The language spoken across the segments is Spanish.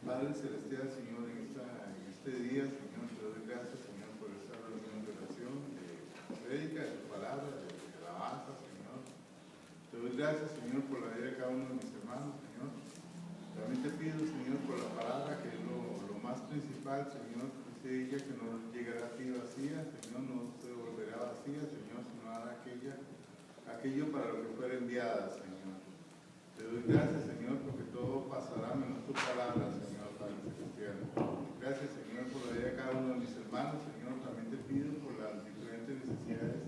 Padre Celestial, Señor, en este día, Señor, te doy gracias, Señor, por esta reunión de oración, de prédica, de tu palabra, de alabanza, Señor. Te doy gracias, Señor, por la vida de cada uno de mis hermanos, Señor. También te pido, Señor, por la palabra, que es lo más principal, Señor, que ella que no llegará a ti vacía, Señor, no se volverá vacía, Señor, sino hará aquello para lo que fuera enviada, Señor. Te doy gracias, Señor, porque todo pasará menos tu palabra, Señor, Padre Celestial. Gracias, Señor, por la vida de cada uno de mis hermanos, Señor. También te pido por las diferentes necesidades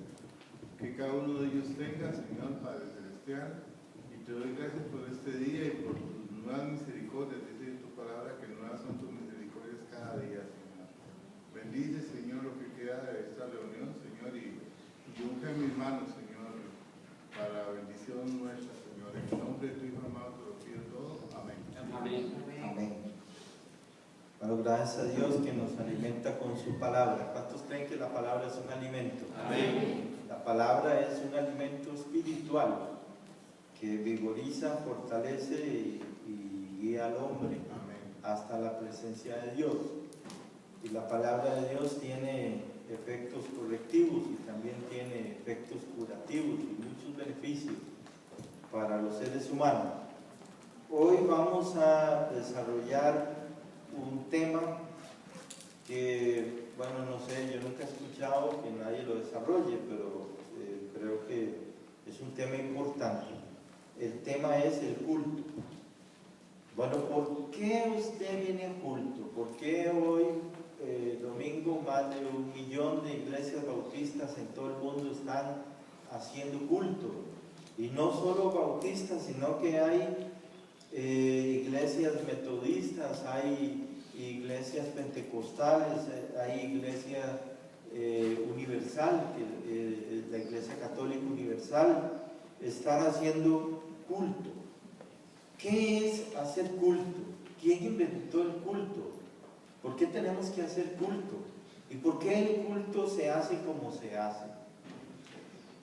que cada uno de ellos tenga, Señor, Padre Celestial. Y te doy gracias por este día y por tus nuevas misericordias. Dice tu palabra que nuevas son tus misericordias cada día, Señor. Bendice, Señor, lo que queda de esta reunión, Señor, y unge mis manos, Señor, para la bendición nuestra, Señor. En el nombre de tu Hijo amado te lo pido todo. Amén. Amén. Amén. Bueno, gracias a Dios que nos alimenta con su palabra. ¿Cuántos creen que la palabra es un alimento? Amén. La palabra es un alimento espiritual que vigoriza, fortalece y guía al hombre hasta la presencia de Dios. Y la palabra de Dios tiene efectos correctivos y también tiene efectos curativos y muchos beneficios para los seres humanos. Hoy vamos a desarrollar un tema que, bueno, no sé, yo nunca he escuchado que nadie lo desarrolle, pero creo que es un tema importante. El tema es el culto. Bueno, ¿por qué usted viene a culto? ¿Por qué hoy, domingo, más de 1 millón de iglesias bautistas en todo el mundo están haciendo culto? Y no solo bautistas, sino que hay iglesias metodistas, hay iglesias pentecostales, hay iglesia universal, la iglesia católica universal, están haciendo culto. ¿Qué es hacer culto? ¿Quién inventó el culto? ¿Por qué tenemos que hacer culto? ¿Y por qué el culto se hace como se hace?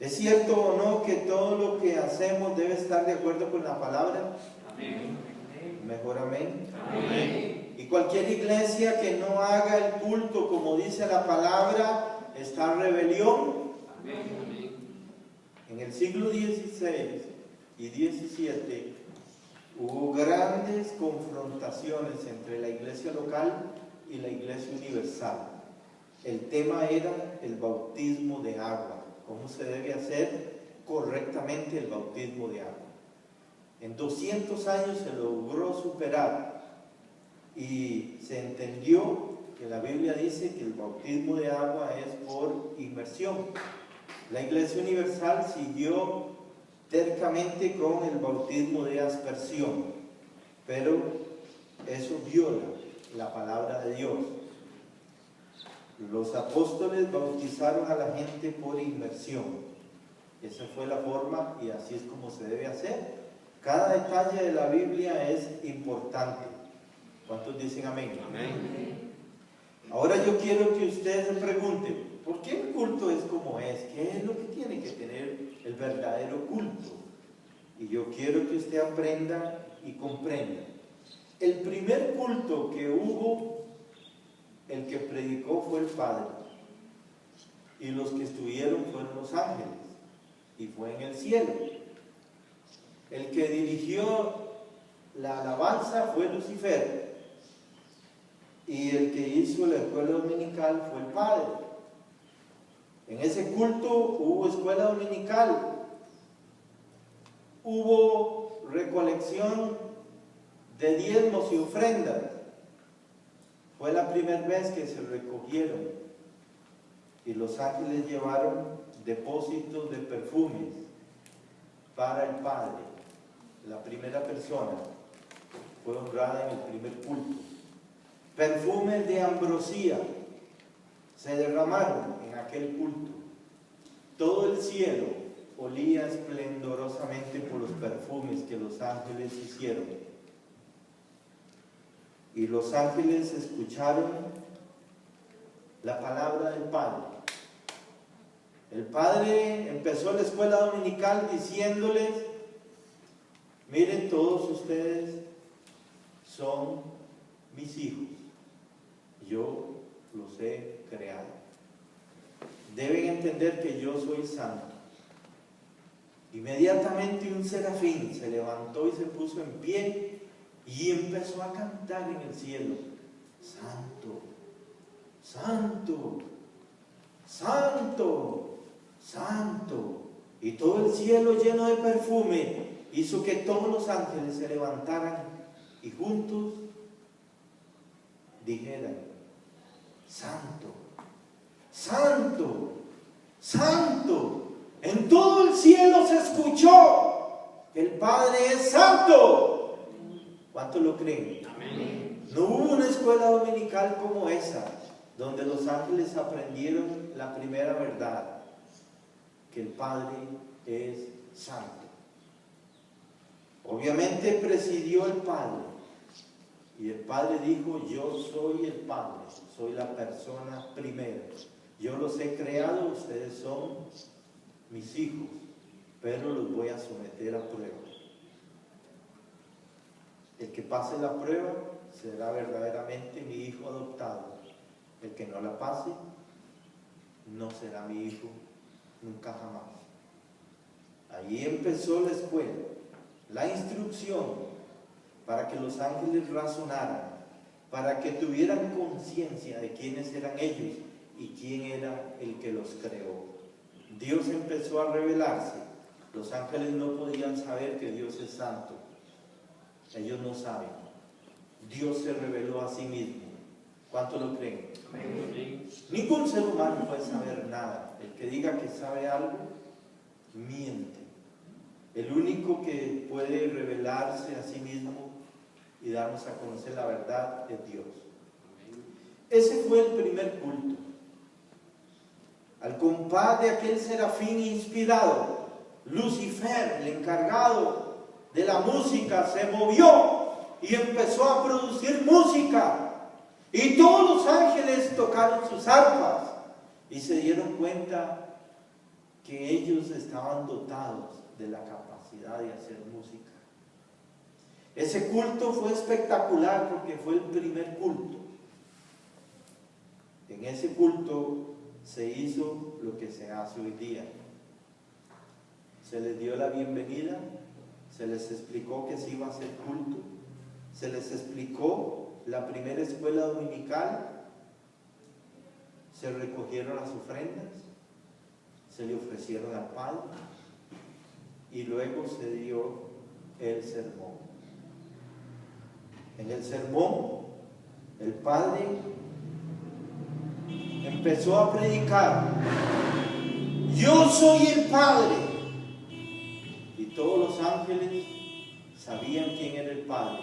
¿Es cierto o no que todo lo que hacemos debe estar de acuerdo con la palabra? Amén. Mejor amén. Amén. Y cualquier iglesia que no haga el culto como dice la palabra, está en rebelión. Amén. En el siglo XVI y XVII hubo grandes confrontaciones entre la iglesia local y la iglesia universal. El tema era el bautismo de agua. ¿Cómo se debe hacer correctamente el bautismo de agua? En 200 años se logró superar y se entendió que la Biblia dice que el bautismo de agua es por inmersión. La Iglesia Universal siguió tercamente con el bautismo de aspersión, pero eso viola la palabra de Dios. Los apóstoles bautizaron a la gente por inmersión. Esa fue la forma y así es como se debe hacer. Cada detalle de la Biblia es importante. ¿Cuántos dicen amén? Amén. Ahora yo quiero que ustedes se pregunten, ¿por qué el culto es como es? ¿Qué es lo que tiene que tener el verdadero culto? Y yo quiero que usted aprenda y comprenda. El primer culto que hubo, el que predicó fue el Padre. Y los que estuvieron fueron los ángeles. Y fue en el cielo. El que dirigió la alabanza fue Lucifer. Y el que hizo la escuela dominical fue el Padre. En ese culto hubo escuela dominical, hubo recolección de diezmos y ofrendas. Fue la primera vez que se recogieron y los ángeles llevaron depósitos de perfumes para el Padre. La primera persona fue honrada en el primer culto. Perfumes de ambrosía se derramaron en aquel culto. Todo el cielo olía esplendorosamente por los perfumes que los ángeles hicieron. Y los ángeles escucharon la palabra del Padre. El Padre empezó la escuela dominical diciéndoles: miren, todos ustedes son mis hijos. Yo los he creado. Deben entender que yo soy santo. Inmediatamente un serafín se levantó y se puso en pie y empezó a cantar en el cielo: Santo, Santo, Santo, Santo. Y todo el cielo lleno de perfume hizo que todos los ángeles se levantaran y juntos dijeran: Santo, Santo, Santo. En todo el cielo se escuchó que el Padre es santo. ¿Cuántos lo creen? Amén. No hubo una escuela dominical como esa, donde los ángeles aprendieron la primera verdad, que el Padre es santo. Obviamente presidió el Padre, y el Padre dijo: yo soy el Padre, soy la persona primera. Yo los he creado, ustedes son mis hijos, pero los voy a someter a prueba. El que pase la prueba será verdaderamente mi hijo adoptado. El que no la pase no será mi hijo nunca jamás. Ahí empezó la escuela, la instrucción para que los ángeles razonaran, para que tuvieran conciencia de quiénes eran ellos y quién era el que los creó. Dios empezó a revelarse. Los ángeles no podían saber que Dios es santo. Ellos no saben. Dios se reveló a sí mismo. ¿Cuánto lo creen? Amén. Ningún ser humano puede saber nada. El que diga que sabe algo, miente. El único que puede revelarse a sí mismo y darnos a conocer la verdad es Dios. Ese fue el primer culto. Al compás de aquel serafín inspirado, Lucifer, el encargado de la música, se movió y empezó a producir música. Y todos los ángeles tocaron sus arpas y se dieron cuenta que ellos estaban dotados de la capacidad de hacer música. Ese culto fue espectacular porque fue el primer culto. En ese culto se hizo lo que se hace hoy día. Se les dio la bienvenida, se les explicó que se iba a hacer culto, se les explicó la primera escuela dominical, se recogieron las ofrendas, se le ofrecieron al Padre y luego se dio el sermón. En el sermón, el Padre empezó a predicar: yo soy el Padre. Y todos los ángeles sabían quién era el Padre,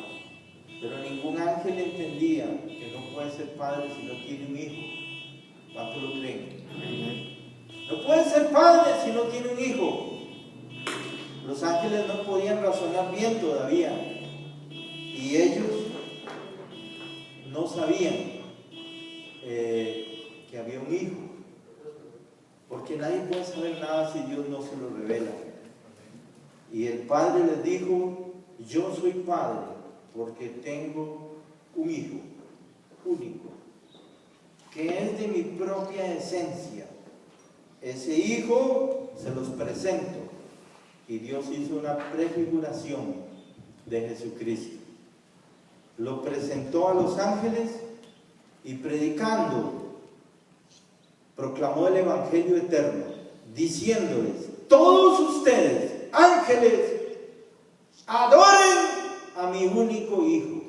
pero ningún ángel entendía que no puede ser padre si no tiene un hijo. ¿Cuánto lo creen? No puede ser padre si no tiene un hijo. Los ángeles no podían razonar bien todavía, y ellos no sabían que había un hijo, porque nadie puede saber nada si Dios no se lo revela. Y el Padre les dijo: yo soy Padre porque tengo un hijo único, que es de mi propia esencia. Ese hijo se los presento. Y Dios hizo una prefiguración de Jesucristo. Lo presentó a los ángeles y predicando, proclamó el Evangelio eterno, diciéndoles: todos ustedes, ángeles, adoren a mi único hijo.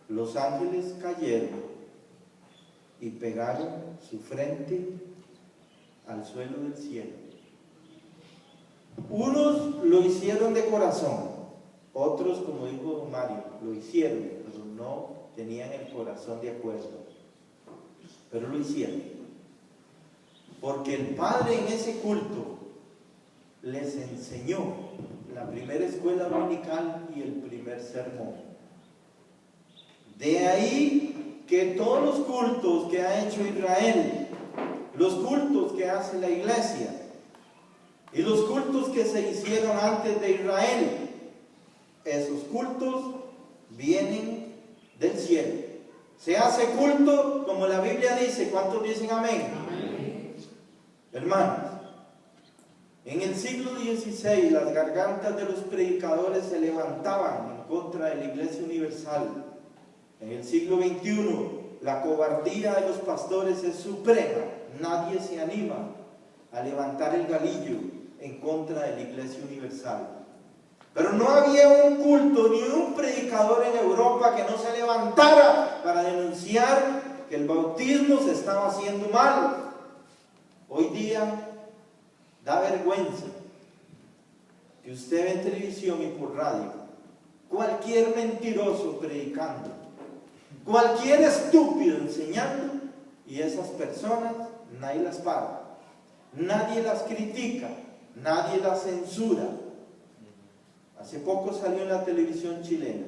Los ángeles cayeron y pegaron su frente al suelo del cielo. Unos lo hicieron de corazón, otros, como dijo don Mario, lo hicieron, pero no tenían el corazón de acuerdo. Pero lo hicieron, porque el Padre en ese culto les enseñó la primera escuela dominical y el primer sermón. De ahí que todos los cultos que ha hecho Israel, los cultos que hace la iglesia y los cultos que se hicieron antes de Israel, esos cultos vienen cielo. Se hace culto como la Biblia dice. ¿Cuántos dicen amén? Amén. Hermanos, en el siglo XVI las gargantas de los predicadores se levantaban en contra de la Iglesia Universal. En el siglo XXI la cobardía de los pastores es suprema. Nadie se anima a levantar el galillo en contra de la Iglesia Universal. Pero no había un culto ni un predicador en Europa que no se levantara para denunciar que el bautismo se estaba haciendo mal. Hoy día da vergüenza que usted ve en televisión y por radio cualquier mentiroso predicando, cualquier estúpido enseñando, y esas personas nadie las para, nadie las critica, nadie las censura. Hace poco salió en la televisión chilena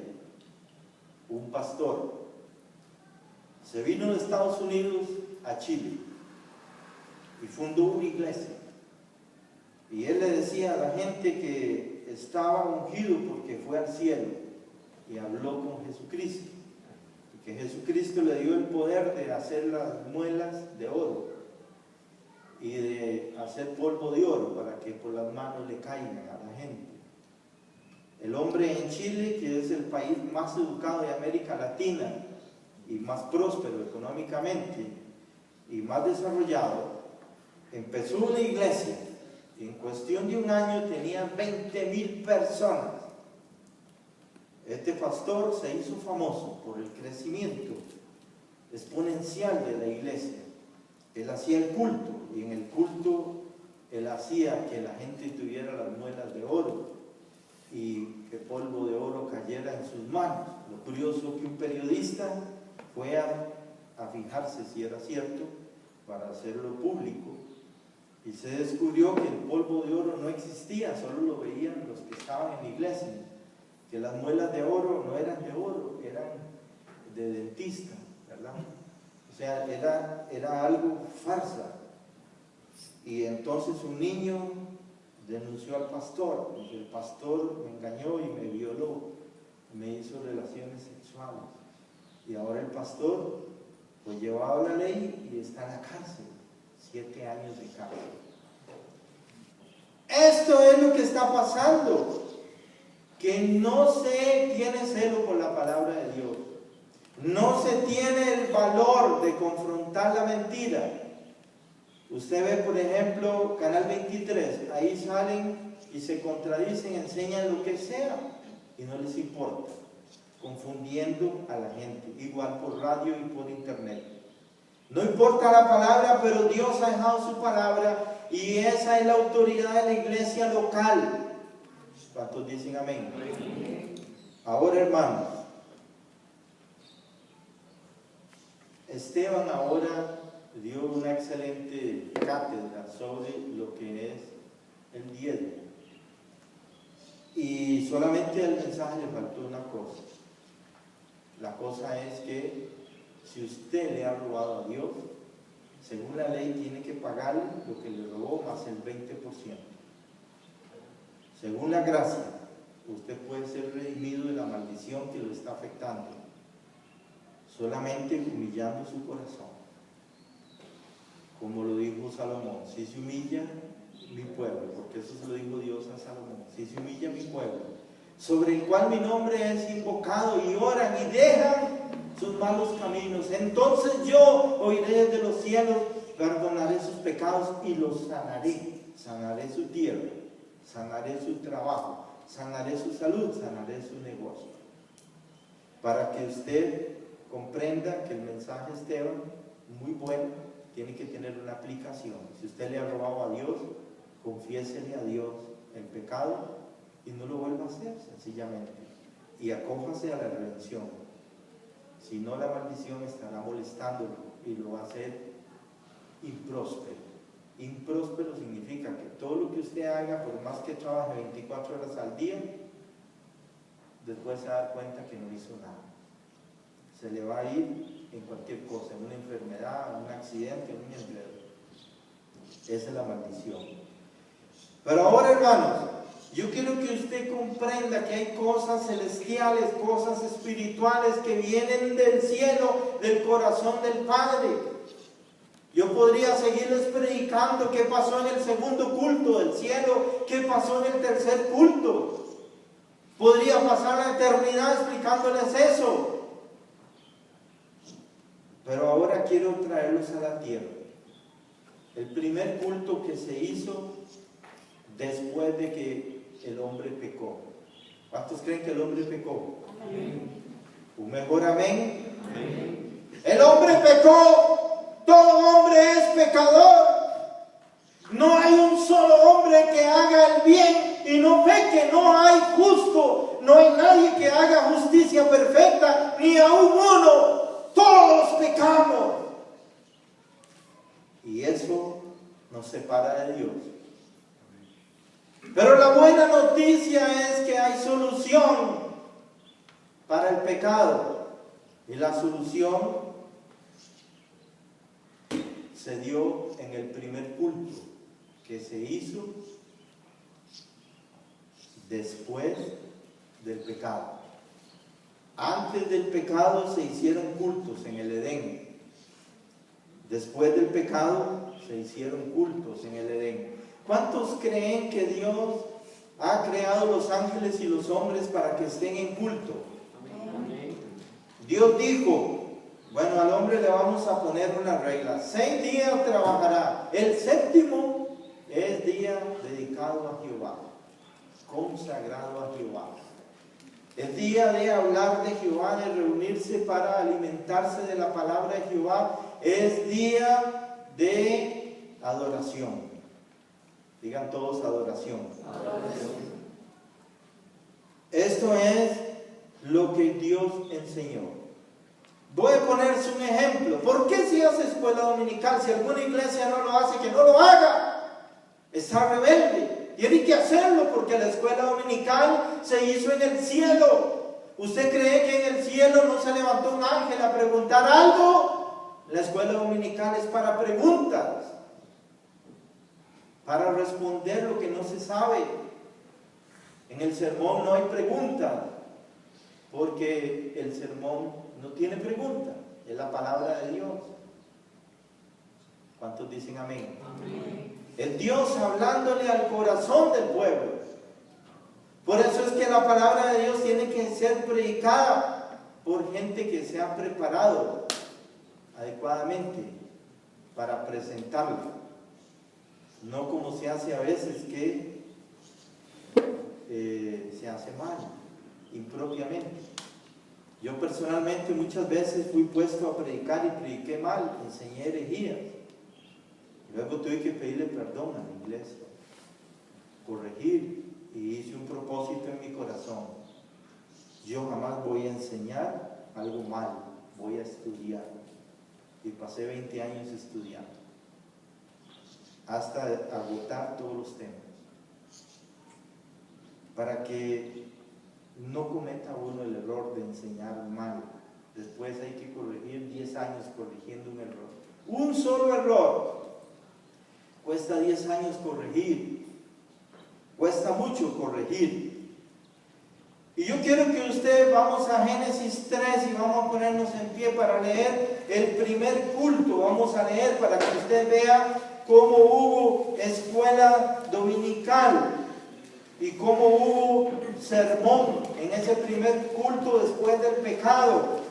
un pastor, se vino de Estados Unidos a Chile y fundó una iglesia. Y él le decía a la gente que estaba ungido porque fue al cielo y habló con Jesucristo. Y que Jesucristo le dio el poder de hacer las muelas de oro y de hacer polvo de oro para que por las manos le caigan a la gente. El hombre en Chile, que es el país más educado de América Latina y más próspero económicamente y más desarrollado, empezó una iglesia. En cuestión de un año tenían 20,000 personas. Este pastor se hizo famoso por el crecimiento exponencial de la iglesia. Él hacía el culto y en el culto él hacía que la gente tuviera las muelas de oro y que polvo de oro cayera en sus manos. Lo curioso que un periodista fue a fijarse si era cierto para hacerlo público. Y se descubrió que el polvo de oro no existía, solo lo veían los que estaban en la iglesia. Que las muelas de oro no eran de oro, eran de dentista, ¿verdad? O sea, era algo farsa. Y entonces un niño denunció al pastor, porque el pastor me engañó y me violó, me hizo relaciones sexuales. Y ahora el pastor pues llevaba la ley y está en la cárcel. 7 años de cárcel. Esto es lo que está pasando, que no se tiene celo por la palabra de Dios, no se tiene el valor de confrontar la mentira. Usted ve, por ejemplo, Canal 23, ahí salen y se contradicen, enseñan lo que sea y no les importa, confundiendo a la gente, igual por radio y por internet. No importa la palabra, pero Dios ha dejado su palabra y esa es la autoridad de la iglesia local. ¿Cuántos dicen amén? Ahora, hermanos, Esteban ahora dio una excelente cátedra sobre lo que es el diezmo. Y solamente al mensaje le faltó una cosa. La cosa es que si usted le ha robado a Dios, según la ley tiene que pagarle lo que le robó más el 20%. Según la gracia, usted puede ser redimido de la maldición que lo está afectando, solamente humillando su corazón. Como lo dijo Salomón, si se humilla mi pueblo, porque eso se lo dijo Dios a Salomón, si se humilla mi pueblo, sobre el cual mi nombre es invocado, y oran y dejan sus malos caminos, entonces yo oiré desde los cielos, perdonaré sus pecados y los sanaré. Sanaré su tierra, sanaré su trabajo, sanaré su salud, sanaré su negocio. Para que usted comprenda que el mensaje Esteban, muy bueno, tiene que tener una aplicación. Si usted le ha robado a Dios, confiésele a Dios el pecado y no lo vuelva a hacer, sencillamente. Y acójase a la redención. Si no, la maldición estará molestándolo y lo va a hacer impróspero. Impróspero significa que todo lo que usted haga, por más que trabaje 24 horas al día, después se va a dar cuenta que no hizo nada. Se le va a ir en cualquier cosa, en una enfermedad, en un accidente, en un enredo. Esa es la maldición. Pero ahora, hermanos, Yo quiero que usted comprenda que hay cosas celestiales, cosas espirituales que vienen del cielo, del corazón del Padre. Yo podría seguirles predicando qué pasó en el segundo culto del cielo, qué pasó en el tercer culto. Podría pasar la eternidad explicándoles eso. Pero ahora quiero traerlos a la tierra. El primer culto que se hizo después de que el hombre pecó. ¿Cuántos creen que el hombre pecó? Amén. Un mejor amén. Amén. El hombre pecó. Todo hombre es pecador. No hay un solo hombre que haga el bien y no peque. No hay justo. No hay nadie que haga justicia perfecta, ni aún uno. Todos pecamos. Y eso nos separa de Dios. Pero la buena noticia es que hay solución para el pecado. Y la solución se dio en el primer culto que se hizo después del pecado. Antes del pecado se hicieron cultos en el Edén. Después del pecado se hicieron cultos en el Edén. ¿Cuántos creen que Dios ha creado los ángeles y los hombres para que estén en culto? Amén. Dios dijo, bueno, al hombre le vamos a poner una regla. 6 días trabajará. El séptimo es día dedicado a Jehová, consagrado a Jehová. Es día de hablar de Jehová, de reunirse para alimentarse de la palabra de Jehová. Es día de adoración. Digan todos adoración. Adoración. Esto es lo que Dios enseñó. Voy a ponerse un ejemplo. ¿Por qué si hace escuela dominical? Si alguna iglesia no lo hace, que no lo haga. Está rebelde. Tiene que hacerlo porque la escuela dominical se hizo en el cielo. ¿Usted cree que en el cielo no se levantó un ángel a preguntar algo? La escuela dominical es para preguntas, para responder lo que no se sabe. En el sermón no hay preguntas, porque el sermón no tiene preguntas, es la palabra de Dios. ¿Cuántos dicen amén? Amén. Es Dios hablándole al corazón del pueblo. Por eso es que la palabra de Dios tiene que ser predicada por gente que se ha preparado adecuadamente para presentarla. No como se hace a veces que se hace mal, impropiamente. Yo personalmente muchas veces fui puesto a predicar y prediqué mal, enseñé herejías. Luego tuve que pedirle perdón a la iglesia, corregir, y hice un propósito en mi corazón. Yo jamás voy a enseñar algo mal, voy a estudiar. Y pasé 20 años estudiando, hasta agotar todos los temas, para que no cometa uno el error de enseñar mal. Después hay que corregir 10 años corrigiendo un error. Un solo error cuesta 10 años corregir, cuesta mucho corregir. Y yo quiero que usted, vamos a Génesis 3 y vamos a ponernos en pie para leer el primer culto. Vamos a leer para que usted vea cómo hubo escuela dominical y cómo hubo sermón en ese primer culto después del pecado.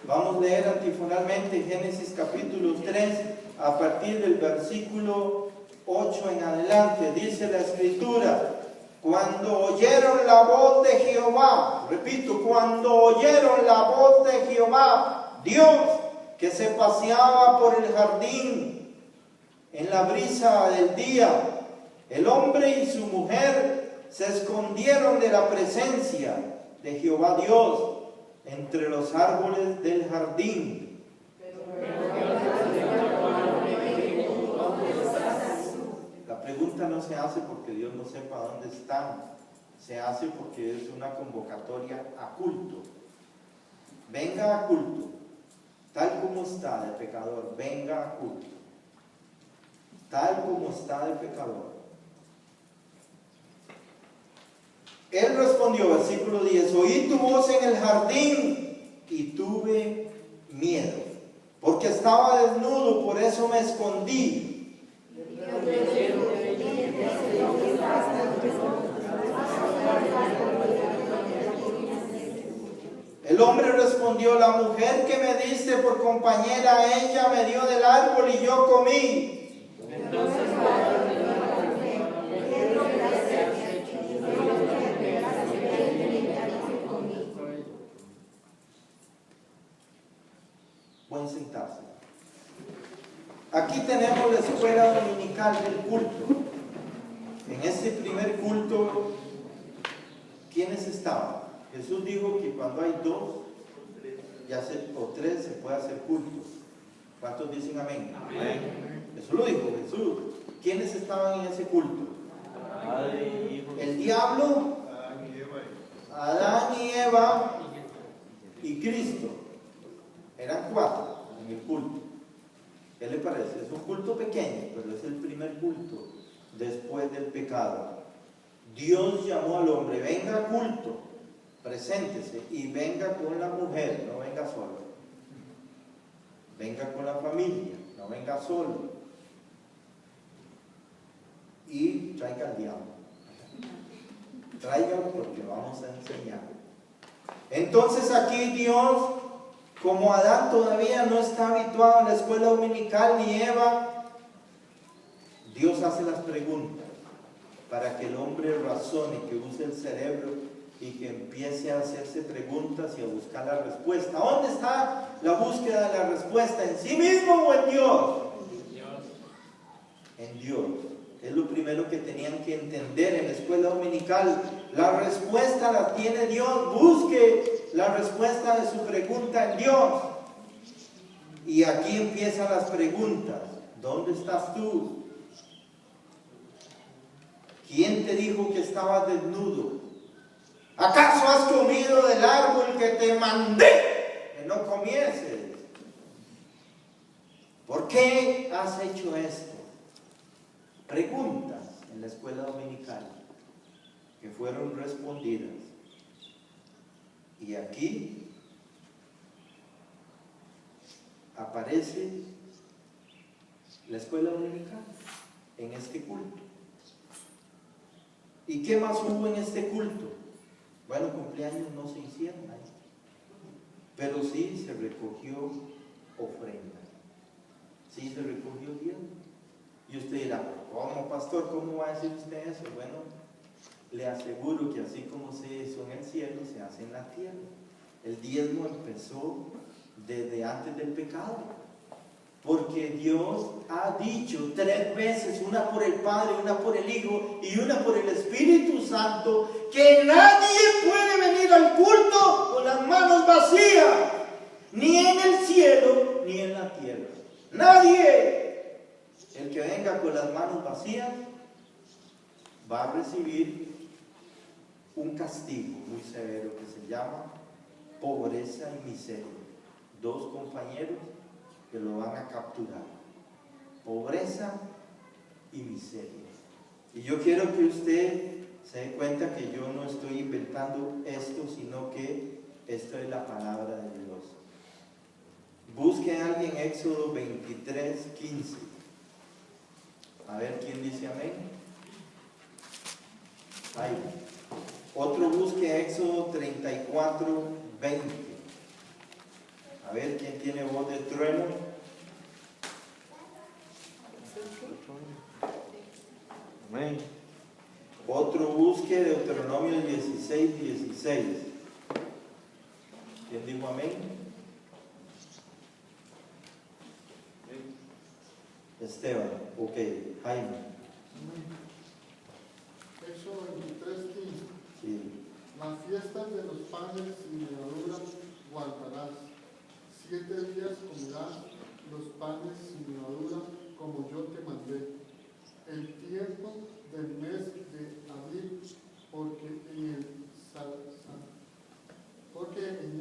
Vamos a leer antifonalmente Génesis capítulo 3 a partir del versículo 8 en adelante. Dice la escritura: cuando oyeron la voz de Jehová, repito, cuando oyeron la voz de Jehová, Dios, que se paseaba por el jardín en la brisa del día, el hombre y su mujer se escondieron de la presencia de Jehová Dios entre los árboles del jardín. La pregunta no se hace porque Dios no sepa dónde están, se hace porque es una convocatoria a culto. Venga a culto, tal como está el pecador, venga a culto. tal como está el pecador. Él respondió, versículo 10, oí tu voz en el jardín y tuve miedo, porque estaba desnudo, por eso me escondí. El hombre respondió, la mujer que me diste por compañera, ella me dio del árbol y yo comí. Pueden sentarse. Aquí tenemos la escuela dominical del culto. En este primer culto, ¿quiénes estaban? Jesús dijo que cuando hay dos o tres se puede hacer culto. ¿Cuántos dicen amén? Amén. Eso lo dijo Jesús. ¿Quiénes estaban en ese culto? El diablo, Adán y Eva y Cristo. Eran 4 en el culto. ¿Qué le parece? Es un culto pequeño, pero es el primer culto después del pecado. Dios llamó al hombre, venga a culto, preséntese y venga con la mujer, no venga solo. Venga con la familia, no venga solo. Y traiga al diablo. Tráigalo porque vamos a enseñar. Entonces aquí Dios, como Adán todavía no está habituado a la escuela dominical ni Eva, Dios hace las preguntas para que el hombre razone, que use el cerebro y que empiece a hacerse preguntas y a buscar la respuesta. ¿Dónde está la búsqueda de la respuesta? ¿En sí mismo o en Dios? En Dios. Es lo primero que tenían que entender en la escuela dominical. La respuesta la tiene Dios. Busque la respuesta de su pregunta en Dios. Y aquí empiezan las preguntas. ¿Dónde estás tú? ¿Quién te dijo que estabas desnudo? ¿Acaso has comido del árbol que te mandé que no comieses? ¿Por qué has hecho esto? Preguntas en la escuela dominical que fueron respondidas. Y aquí aparece la escuela dominical en este culto. ¿Y qué más hubo en este culto? Bueno, cumpleaños no se hicieron ahí, pero sí se recogió ofrenda, sí se recogió diezmo. Y usted dirá, ¿cómo, pastor? ¿Cómo va a decir usted eso? Bueno, le aseguro que así como se hizo en el cielo, se hace en la tierra. El diezmo empezó desde antes del pecado. Porque Dios ha dicho 3 veces, una por el Padre, una por el Hijo y una por el Espíritu Santo, que nadie puede venir al culto con las manos vacías, ni en el cielo ni en la tierra. Nadie. El que venga con las manos vacías va a recibir un castigo muy severo que se llama pobreza y miseria. 2 compañeros que lo van a capturar. Pobreza y miseria. Y yo quiero que usted se dé cuenta que yo no estoy inventando esto, sino que esto es la palabra de Dios. Busque a alguien Éxodo 23, 15. A ver quién dice amén. Ahí. Otro busque Éxodo 34, 20. A ver quién tiene voz de trueno. Amén. Otro busque Deuteronomio 16, 16. ¿Quién dijo amén? Esteban. Ok. Jaime. Éxodo 23, 15. Sí. Las fiestas de los panes sin levadura guardarás. 7 días comerás los panes sin levadura como yo te mandé. El tiempo del mes de abril, porque en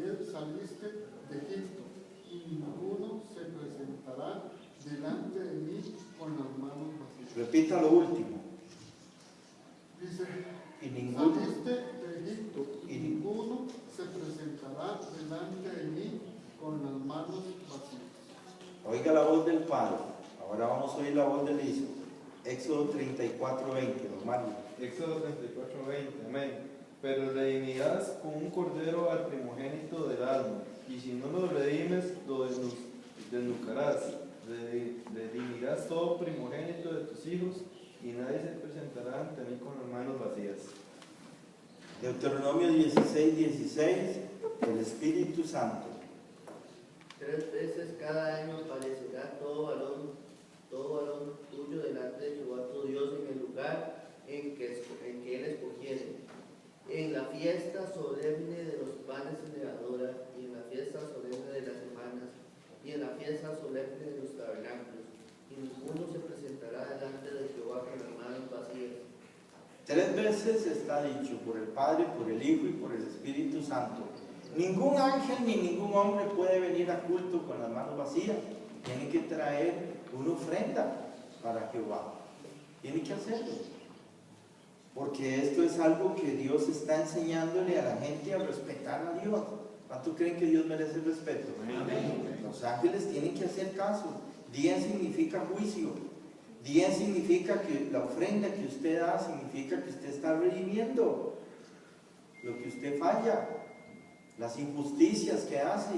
él saliste de Egipto, y ninguno se presentará delante de mí con las manos Repita lo último. Dice, Y ninguno. saliste de Egipto, y ninguno se presentará delante de mí con las manos vacías. Oiga la voz del Padre. Ahora vamos a oír la voz del Hijo. Éxodo 34:20, hermano. Éxodo 34:20, amén. Pero redimirás con un cordero al primogénito del alma, y si no lo redimes, lo desnucarás. Redimirás todo primogénito de tus hijos, y nadie se presentará ante mí con las manos vacías. Deuteronomio 16:16, el Espíritu Santo. 3 veces cada año aparecerá todo varón tuyo delante de Jehová tu Dios en el lugar en que él escogiere, en la fiesta solemne de los panes sin levadura, y en la fiesta solemne de las semanas, y en la fiesta solemne de los tabernáculos, y ninguno se presentará delante de Jehová con las manos vacías. 3 veces está dicho por el Padre, por el Hijo y por el Espíritu Santo. Ningún ángel ni ningún hombre puede venir a culto con las manos vacías. Tiene que traer una ofrenda para Jehová. Tiene que hacerlo. Porque esto es algo que Dios está enseñándole a la gente a respetar a Dios. ¿Cuánto creen que Dios merece el respeto? Amén. Los ángeles tienen que hacer caso. Día significa juicio. Día significa que la ofrenda que usted da significa que usted está redimiendo lo que usted falla, las injusticias que hace,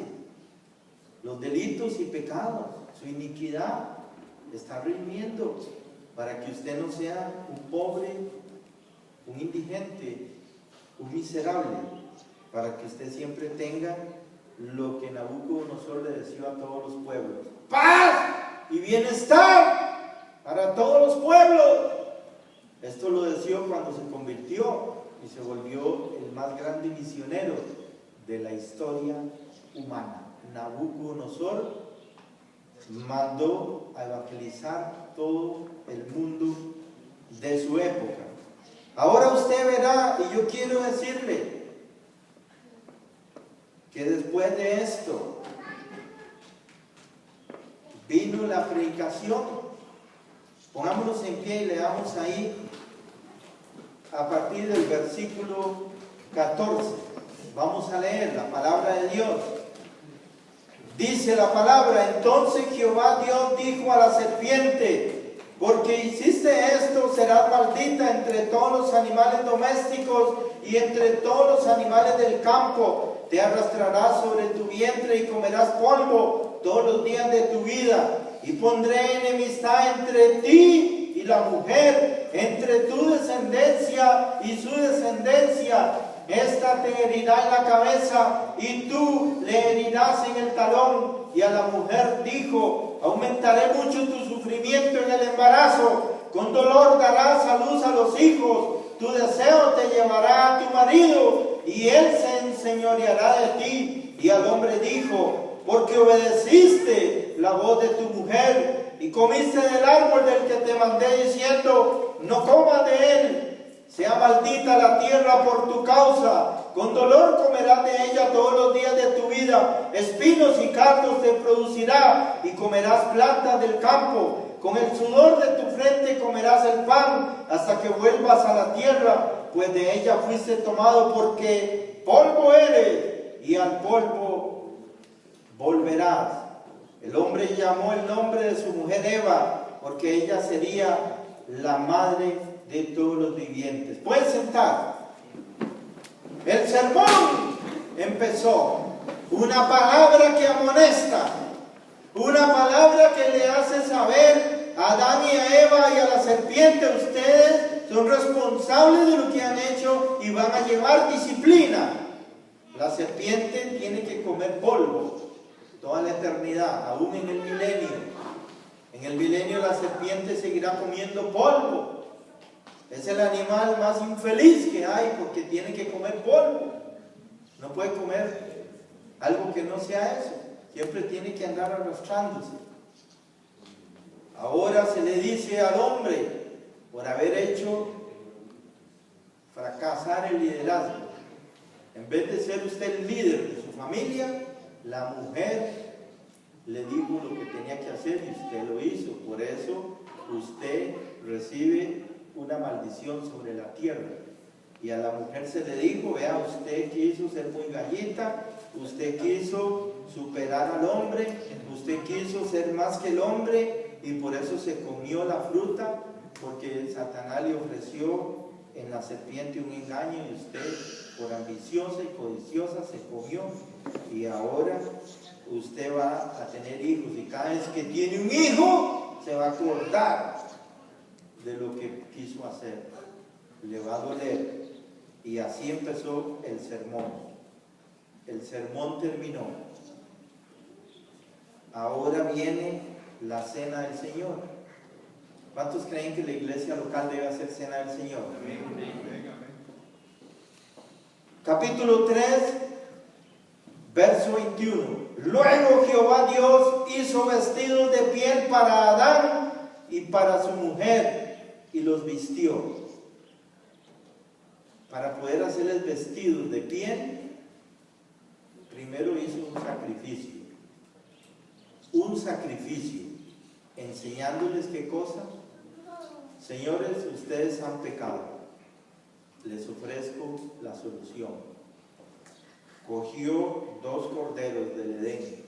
los delitos y pecados, su iniquidad. Está redimiendo para que usted no sea un pobre, un indigente, un miserable, para que usted siempre tenga lo que Nabucodonosor le deseó a todos los pueblos: paz y bienestar para todos los pueblos. Esto lo deseó cuando se convirtió y se volvió el más grande misionero de la historia humana. Nabucodonosor mandó a evangelizar todo el mundo de su época. Ahora usted verá, y yo quiero decirle que después de esto vino la predicación. Pongámonos en pie y leamos ahí a partir del versículo 14. Vamos a leer la palabra de Dios. Dice la palabra: entonces Jehová Dios dijo a la serpiente: porque hiciste esto, serás maldita entre todos los animales domésticos y entre todos los animales del campo. Te arrastrarás sobre tu vientre y comerás polvo todos los días de tu vida. Y pondré enemistad entre ti y la mujer, entre tu descendencia y su descendencia. Esta te herirá en la cabeza y tú le herirás en el talón. Y a la mujer dijo: aumentaré mucho tu sufrimiento en el embarazo, con dolor darás a luz a los hijos, tu deseo te llevará a tu marido y él se enseñoreará de ti. Y al hombre dijo: porque obedeciste la voz de tu mujer y comiste del árbol del que te mandé diciendo: no comas de él. Sea maldita la tierra por tu causa, con dolor comerás de ella todos los días de tu vida, espinos y cardos te producirá, y comerás plantas del campo. Con el sudor de tu frente comerás el pan, hasta que vuelvas a la tierra, pues de ella fuiste tomado, porque polvo eres, y al polvo volverás. El hombre llamó el nombre de su mujer Eva, porque ella sería la madre de todos los vivientes. Pueden sentar. El sermón empezó. Una palabra que amonesta, una palabra que le hace saber a Adán y a Eva y a la serpiente: ustedes son responsables de lo que han hecho y van a llevar disciplina. La serpiente tiene que comer polvo toda la eternidad, aún en el milenio. En el milenio la serpiente seguirá comiendo polvo. Es el animal más infeliz que hay, porque tiene que comer polvo. No puede comer algo que no sea eso. Siempre tiene que andar arrastrándose. Ahora se le dice al hombre, por haber hecho fracasar el liderazgo, en vez de ser usted el líder de su familia, la mujer le dijo lo que tenía que hacer y usted lo hizo. Por eso usted recibe una maldición sobre la tierra. Y a la mujer se le dijo, vea, usted quiso ser muy gallita, usted quiso superar al hombre, usted quiso ser más que el hombre, y por eso se comió la fruta, porque Satanás le ofreció en la serpiente un engaño, y usted, por ambiciosa y codiciosa, se comió, y ahora usted va a tener hijos, y cada vez que tiene un hijo, se va a acordar de lo que quiso hacer, le va a doler. Y así empezó el sermón. El sermón terminó. Ahora viene la cena del Señor. ¿Cuántos creen que la iglesia local debe hacer cena del Señor? Amén. Amén. Capítulo 3, verso 21. Luego Jehová Dios hizo vestidos de piel para Adán y para su mujer, y los vistió. Para poder hacerles vestidos de piel, primero hizo un sacrificio, enseñándoles qué cosa. Señores, ustedes han pecado, les ofrezco la solución. Cogió 2 corderos del Edén,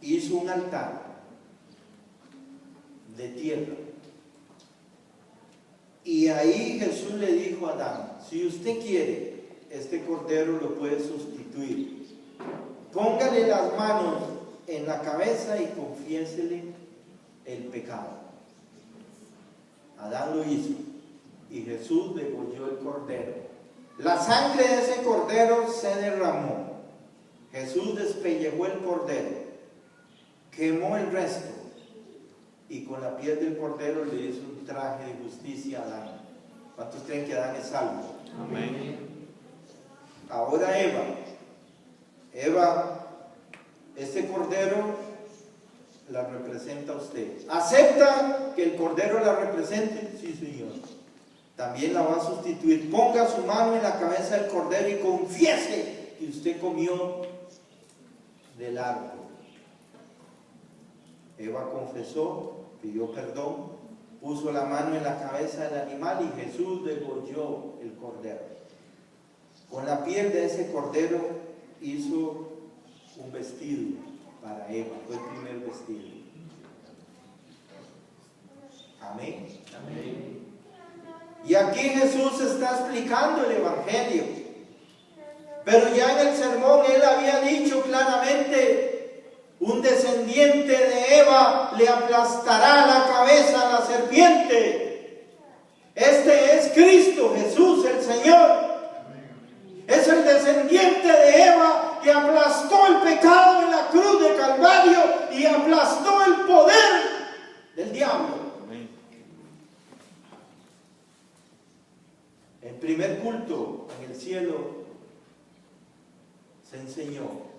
hizo un altar de tierra, y ahí Jesús le dijo a Adán, si usted quiere, este cordero lo puede sustituir. Póngale las manos en la cabeza y confiésele el pecado. Adán lo hizo y Jesús degolló el cordero. La sangre de ese cordero se derramó. Jesús despellejó el cordero, quemó el resto y con la piel del cordero le hizo un traje de justicia a Adán. ¿Cuántos creen que Adán es salvo? Amén. Ahora Eva, este cordero la representa a usted. ¿Acepta que el cordero la represente? Sí, Señor. También la va a sustituir. Ponga su mano en la cabeza del cordero y confiese que usted comió del árbol. Eva confesó, pidió perdón, puso la mano en la cabeza del animal y Jesús degolló el cordero. Con la piel de ese cordero hizo un vestido para Eva, fue el primer vestido. Amén. Amén. Y aquí Jesús está explicando el Evangelio. Pero ya en el sermón Él había dicho claramente, un descendiente de Eva le aplastará la cabeza a la serpiente. Este es Cristo Jesús el Señor. Es el descendiente de Eva que aplastó el pecado en la cruz de Calvario y aplastó el poder del diablo. Amén. El primer culto en el cielo se enseñó.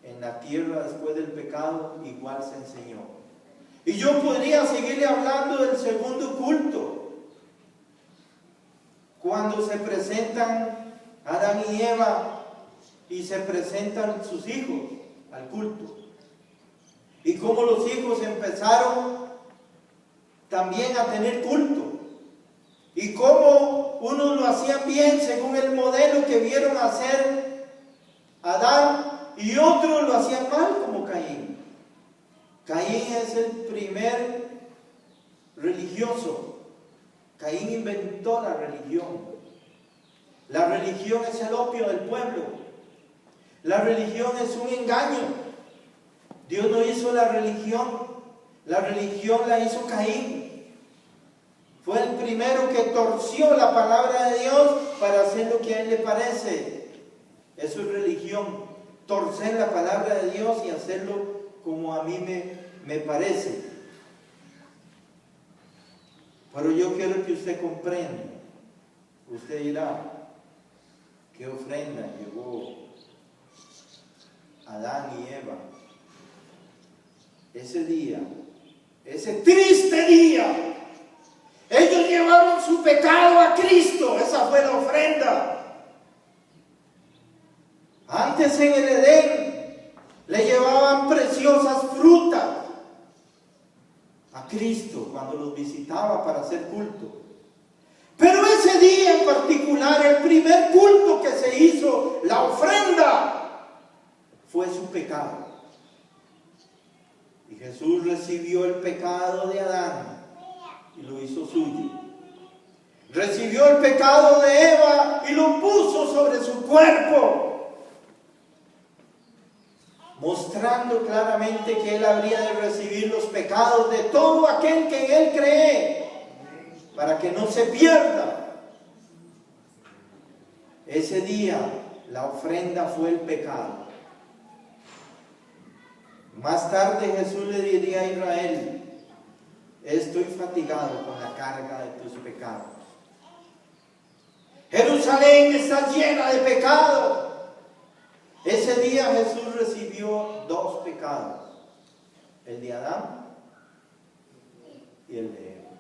En la tierra después del pecado igual se enseñó. Y yo podría seguirle hablando del segundo culto. Cuando se presentan Adán y Eva y se presentan sus hijos al culto. Y cómo los hijos empezaron también a tener culto. Y cómo unos lo hacían bien según el modelo que vieron hacer Adán y otros lo hacían mal como Caín. Caín es el primer religioso. Caín inventó la religión. La religión es el opio del pueblo. La religión es un engaño. Dios no hizo la religión la hizo Caín. Fue el primero que torció la palabra de Dios para hacer lo que a él le parece. Eso es religión, torcer la palabra de Dios y hacerlo como a mí me parece. Pero yo quiero que usted comprenda. Usted dirá, ¿qué ofrenda llevó Adán y Eva? Ese día, ese triste día, ellos llevaron su pecado a Cristo. Esa fue la ofrenda. Antes en el Edén le llevaban preciosas frutas a Cristo cuando visitaba para hacer culto. Pero ese día en particular, el primer culto que se hizo, la ofrenda, fue su pecado. Y Jesús recibió el pecado de Adán y lo hizo suyo. Recibió el pecado de Eva y lo puso sobre su cuerpo, mostrando claramente que Él habría de recibir los pecados de todo aquel que en Él cree, para que no se pierda. Ese día la ofrenda fue el pecado. Más tarde Jesús le diría a Israel: estoy fatigado con la carga de tus pecados. Jerusalén está llena de pecado. Ese día Jesús recibió dos pecados: el de Adán y el de Eva.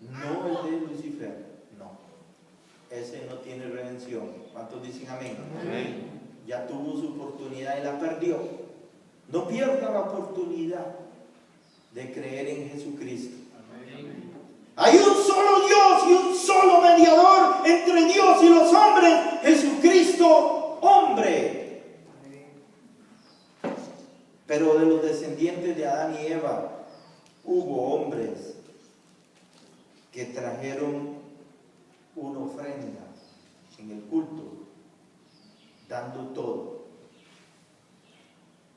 No el de Lucifer, no. Ese no tiene redención. ¿Cuántos dicen amén? Amén. Ya tuvo su oportunidad y la perdió. No pierda la oportunidad de creer en Jesucristo. Amén. Hay un solo Dios y un solo mediador entre Dios y los hombres, Jesucristo, hombre. Pero de los descendientes de Adán y Eva hubo hombres que trajeron una ofrenda en el culto, dando todo.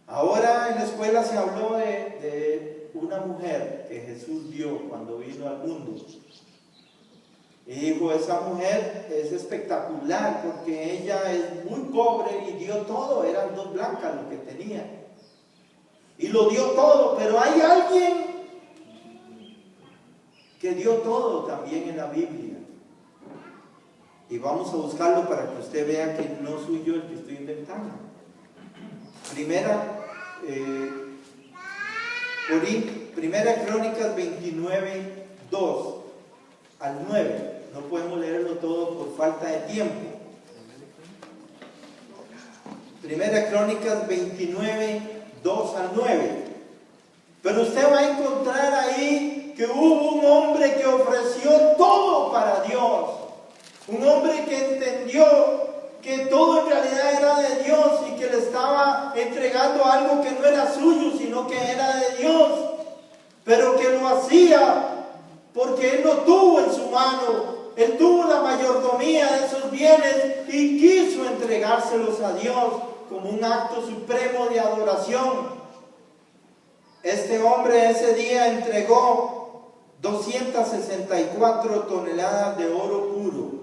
Ahora en la escuela se habló de una mujer que Jesús dio cuando vino al mundo. Y dijo: esa mujer es espectacular porque ella es muy pobre y dio todo. Eran dos blancas lo que tenía. Y lo dio todo, pero hay alguien que dio todo también en la Biblia. Y vamos a buscarlo para que usted vea que no soy yo el que estoy inventando. Primera Crónicas 29, 2 al 9. No podemos leerlo todo por falta de tiempo. Primera Crónicas 29, 2 al 9. Pero usted va a encontrar ahí que hubo un hombre que ofreció todo para Dios. Un hombre que entendió que todo en realidad era de Dios y que le estaba entregando algo que no era suyo, sino que era de Dios. Pero que lo hacía porque él lo tuvo en su mano. Él tuvo la mayordomía de esos bienes y quiso entregárselos a Dios como un acto supremo de adoración. Este hombre ese día entregó 264 toneladas de oro puro,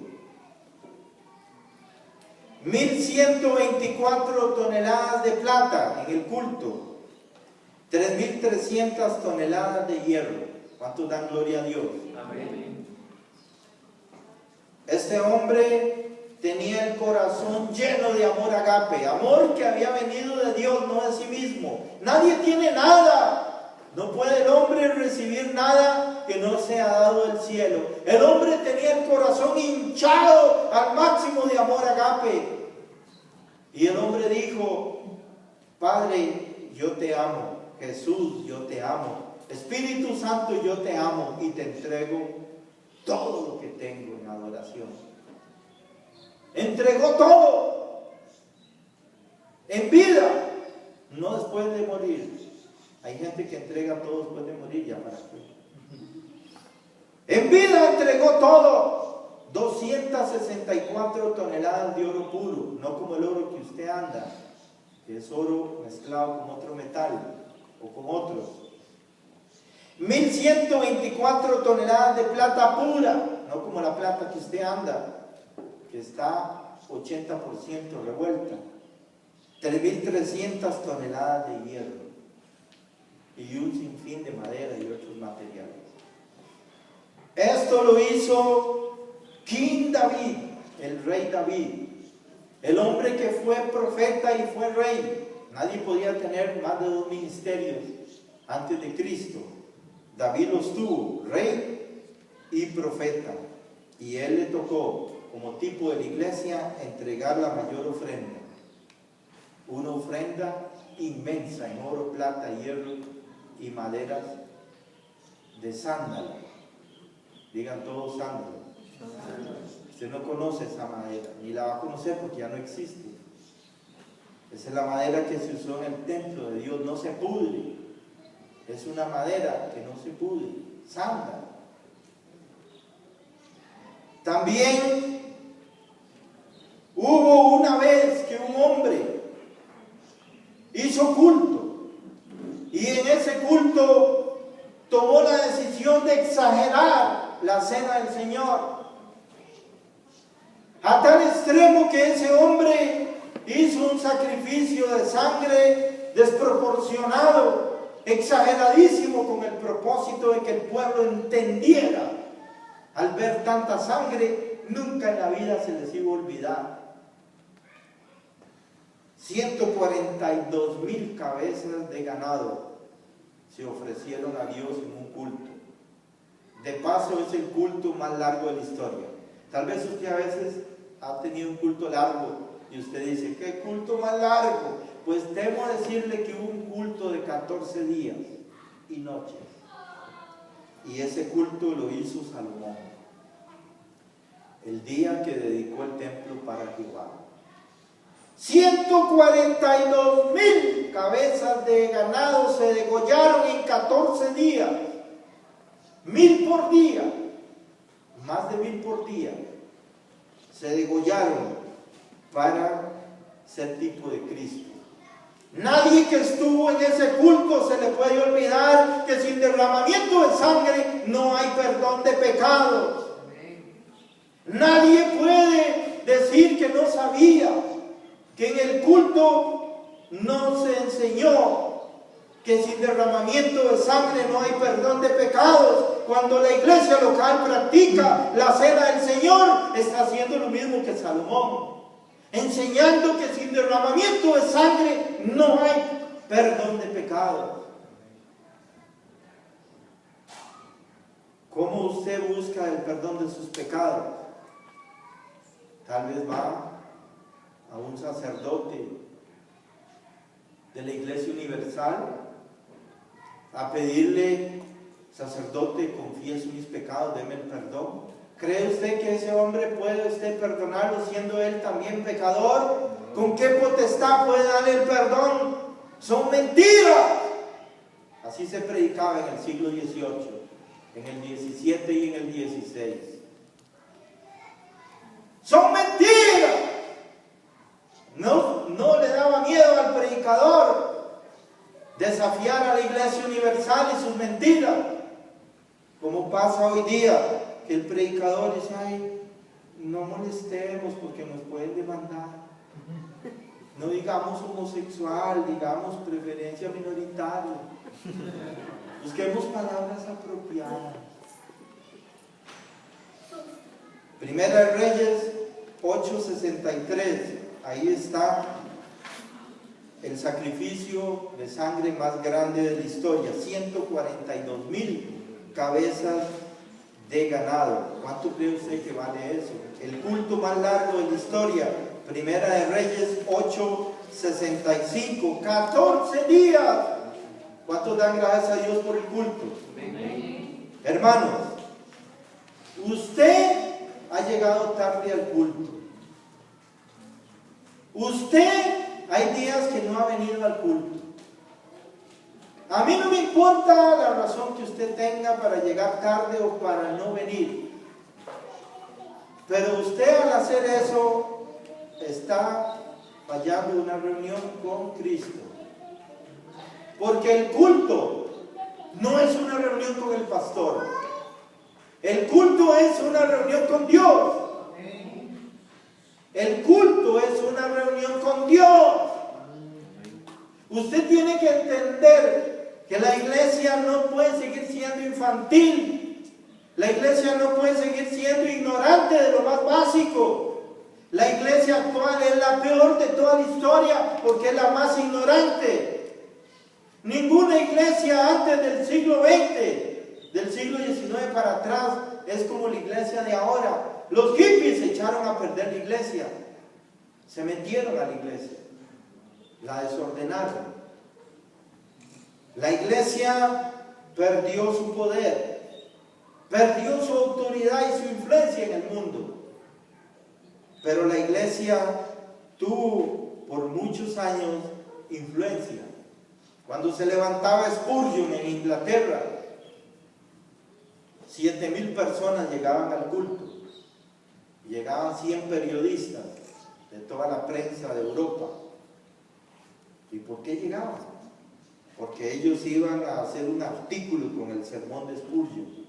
1124 toneladas de plata en el culto, 3300 toneladas de hierro. ¿Cuántos dan gloria a Dios? Amén. Este hombre tenía el corazón lleno de amor agape, amor que había venido de Dios, no de sí mismo. Nadie tiene nada. No puede el hombre recibir nada que no sea dado del cielo. El hombre tenía el corazón hinchado al máximo de amor agape. Y el hombre dijo: Padre, yo te amo. Jesús, yo te amo. Espíritu Santo, yo te amo y te entrego todo lo que tengo en adoración. Entregó todo en vida, no después de morir. Hay gente que entrega todo después de morir, ya para qué. En vida entregó todo. 264 toneladas de oro puro, no como el oro que usted anda, que es oro mezclado con otro metal o con otros. 1124 toneladas de plata pura, no como la plata que usted anda, que está 80% revuelta. 3300 toneladas de hierro y un sinfín de madera y otros materiales. Esto lo hizo King David, el rey David, el hombre que fue profeta y fue rey. Nadie podía tener más de 2 ministerios antes de Cristo. David los tuvo, rey y profeta. Y él le tocó, como tipo de la iglesia, entregar la mayor ofrenda. Una ofrenda inmensa en oro, plata, hierro y maderas de sándalo. Digan todos sándalo. Usted no conoce esa madera, ni la va a conocer porque ya no existe. Esa es la madera que se usó en el templo de Dios, no se pudre. Es una madera que no se pudre, sándalo. También hubo una vez que un hombre hizo culto y en ese culto tomó la decisión de exagerar la cena del Señor a tal extremo que ese hombre hizo un sacrificio de sangre desproporcionado, exageradísimo, con el propósito de que el pueblo entendiera. Al ver tanta sangre, nunca en la vida se les iba a olvidar. 142,000 cabezas de ganado se ofrecieron a Dios en un culto. De paso, es el culto más largo de la historia. Tal vez usted a veces ha tenido un culto largo y usted dice, ¿qué culto más largo? Pues temo decirle que hubo un culto de 14 días y noches. Y ese culto lo hizo Salomón, el día que dedicó el templo para Jehová. 142,000 cabezas de ganado se degollaron en 14 días, 1,000 por día, más de 1,000 por día, se degollaron para ser tipo de Cristo. Nadie que estuvo en ese culto se le puede olvidar que sin derramamiento de sangre no hay perdón de pecados. Nadie puede decir que no sabía que en el culto no se enseñó que sin derramamiento de sangre no hay perdón de pecados. Cuando la iglesia local practica la cena del Señor, está haciendo lo mismo que Salomón, enseñando que sin derramamiento de sangre no hay perdón de pecados. ¿Cómo usted busca el perdón de sus pecados? Tal vez va a un sacerdote de la Iglesia Universal a pedirle, sacerdote, confieso mis pecados, deme el perdón. ¿Cree usted que ese hombre puede usted perdonarlo siendo él también pecador? ¿Con qué potestad puede darle el perdón? Son mentiras. Así se predicaba en el siglo XVIII, en el XVII y en el XVI. Son mentiras. No le daba miedo al predicador desafiar a la Iglesia Universal y sus mentiras, como pasa hoy día, que el predicador dice, ay, no molestemos porque nos pueden demandar. No digamos homosexual, digamos preferencia minoritaria. Busquemos palabras apropiadas. Primera de Reyes 8:63. Ahí está el sacrificio de sangre más grande de la historia. 142,000 cabezas de ganado. ¿Cuánto cree usted que vale eso? El culto más largo de la historia. Primera de Reyes 8:65. 14 días. ¿Cuántos dan gracias a Dios por el culto? Amén. Hermanos, usted ha llegado tarde al culto. Usted hay días que no ha venido al culto. A mí no me importa la razón que usted tenga para llegar tarde o para no venir. Pero usted al hacer eso está fallando una reunión con Cristo. Porque el culto no es una reunión con el pastor. El culto es una reunión con Dios. El culto es una reunión con Dios. Usted tiene que entender que la iglesia no puede seguir siendo infantil. La iglesia no puede seguir siendo ignorante de lo más básico. La iglesia actual es la peor de toda la historia porque es la más ignorante. Ninguna iglesia antes del siglo XX, del siglo XIX para atrás, es como la iglesia de ahora. Los hippies se echaron a perder la iglesia, se metieron a la iglesia, la desordenaron. La iglesia perdió su poder. perdió su autoridad y su influencia en el mundo. Pero la iglesia tuvo por muchos años influencia. Cuando se levantaba Spurgeon en Inglaterra, 7,000 personas llegaban al culto. Llegaban 100 periodistas de toda la prensa de Europa. ¿Y por qué llegaban? Porque ellos iban a hacer un artículo con el sermón de Spurgeon.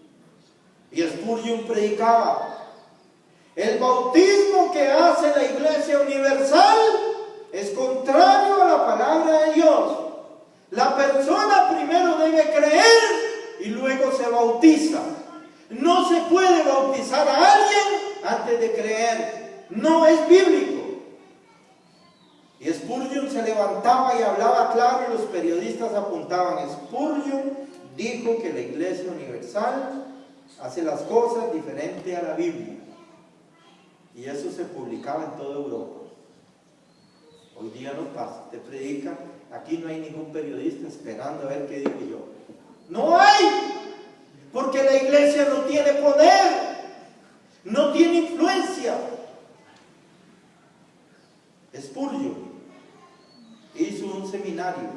Y Spurgeon predicaba: el bautismo que hace la Iglesia Universal es contrario a la palabra de Dios. La persona primero debe creer y luego se bautiza. No se puede bautizar a alguien antes de creer. No es bíblico. Y Spurgeon se levantaba y hablaba claro, y los periodistas apuntaban: Spurgeon dijo que la Iglesia Universal hace las cosas diferente a la Biblia. Y eso se publicaba en toda Europa. Hoy día no pasa. Te predica, aquí no hay ningún periodista esperando a ver qué digo yo. No hay, porque la iglesia no tiene poder, no tiene influencia. Spurgeon hizo un seminario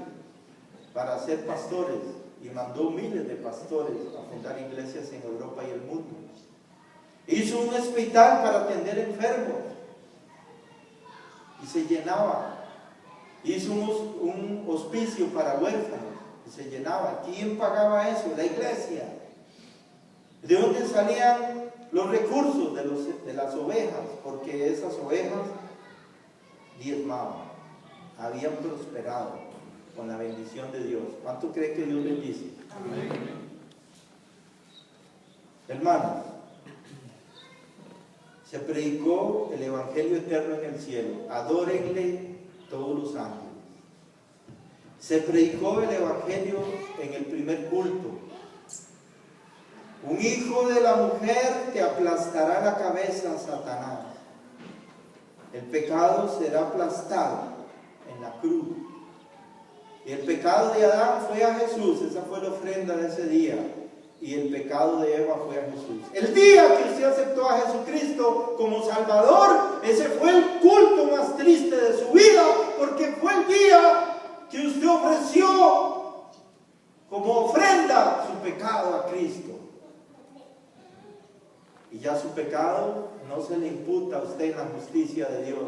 para ser pastores y mandó miles de pastores a fundar iglesias en Europa y el mundo. Hizo un hospital para atender enfermos y se llenaba. Hizo un hospicio para huérfanos y se llenaba. ¿Quién pagaba eso? La iglesia. ¿De dónde salían los recursos? De las ovejas, porque esas ovejas diezmaban, habían prosperado con la bendición de Dios. ¿Cuánto cree que Dios bendice? Amén. Hermanos, se predicó el Evangelio eterno en el cielo. Adórenle todos los ángeles. Se predicó el Evangelio en el primer culto. Un hijo de la mujer te aplastará la cabeza, Satanás. El pecado será aplastado en la cruz. Y el pecado de Adán fue a Jesús. Esa fue la ofrenda de ese día. Y el pecado de Eva fue a Jesús. El día que usted aceptó a Jesucristo como Salvador, ese fue el culto más triste de su vida, porque fue el día que usted ofreció como ofrenda su pecado a Cristo. Y ya su pecado no se le imputa a usted en la justicia de Dios.